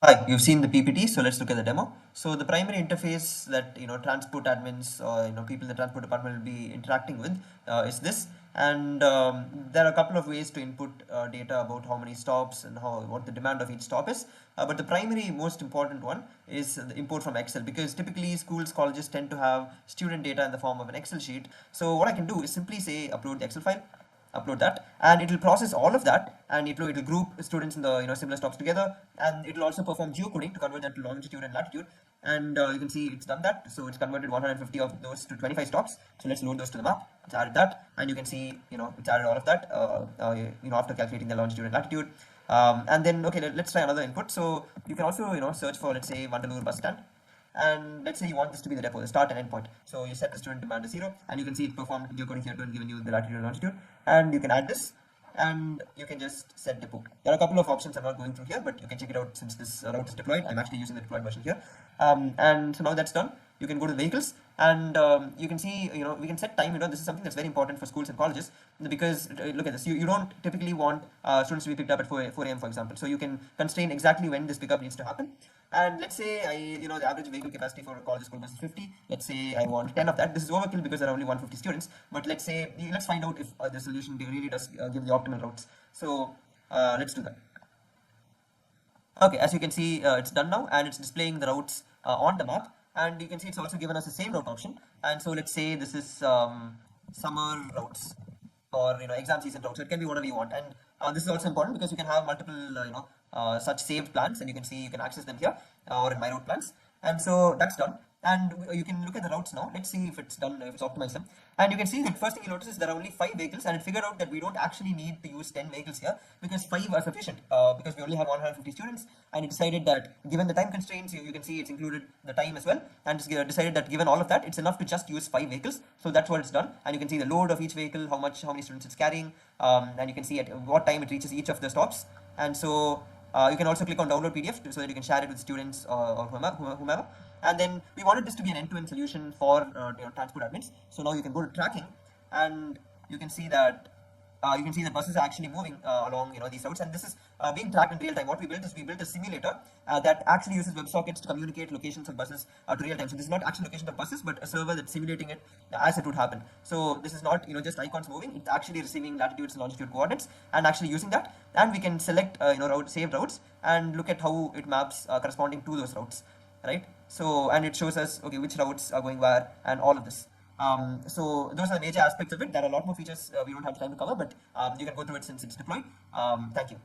Hi, you've seen the PPT, so let's look at the demo. So the primary interface that transport admins or people in the transport department will be interacting with is this, and there are a couple of ways to input data about how many stops and what the demand of each stop is. But the primary, most important one is the import from Excel, because typically schools, colleges tend to have student data in the form of an Excel sheet. So what I can do is simply say upload the Excel file, upload that, and it will process all of that, and it will group students in the similar stops together, and it will also perform geocoding to convert that to longitude and latitude. And you can see it's done that, so it's converted 150 of those to 25 stops. So let's load those to the map. It's added that, and you can see it's added all of that after calculating the longitude and latitude. And then okay, let's try another input. So you can also search for, let's say, Vandalur bus stand, and let's say you want this to be the depot, the start and end point. So you set the student demand to 0, and you can see it performed geocoding here and given you the latitude and longitude. And you can add this, and you can just set depot. There are a couple of options I'm not going through here, but you can check it out since this route is deployed. I'm actually using the deployed version here. And so now that's done, you can go to the vehicles, and you can see we can set time. This is something that's very important for schools and colleges, because look at this, you don't typically want students to be picked up at 4 a.m. for example. So you can constrain exactly when this pickup needs to happen. And let's say the average vehicle capacity for a college school bus is 50. Let's say I want 10 of that. This is overkill because there are only 150 students, but let's find out if the solution really does give the optimal routes. So let's do that. Okay, as you can see, it's done now, and it's displaying the routes on the map, and you can see it's also given us the same route option. And so let's say this is summer routes, or exam season routes. So it can be whatever you want. And this is also important because you can have multiple such saved plans, and you can see you can access them here or in my route plans. And so that's done, and you can look at the routes now. Let's see if it's done, if it's optimized them. And you can see that first thing you notice is there are only 5 vehicles, and it figured out that we don't actually need to use 10 vehicles here, because 5 are sufficient, because we only have 150 students. And it decided that given the time constraints, you can see it's included the time as well, and it's decided that given all of that, it's enough to just use 5 vehicles. So that's what it's done, and you can see the load of each vehicle, how many students it's carrying, and you can see at what time it reaches each of the stops. And so you can also click on download PDF so that you can share it with students or whomever. And then we wanted this to be an end-to-end solution for transport admins. So now you can go to tracking, and you can see that buses are actually moving along these routes, and this is being tracked in real time. What we built is we built a simulator that actually uses WebSockets to communicate locations of buses to real time. So this is not actual location of buses, but a server that's simulating it as it would happen. So this is not just icons moving; it's actually receiving latitudes and longitude coordinates and actually using that. And we can select saved routes and look at how it maps corresponding to those routes, right? So, and it shows us which routes are going where and all of this. So those are the major aspects of it. There are a lot more features we don't have time to cover, but you can go through it since it's deployed. Thank you.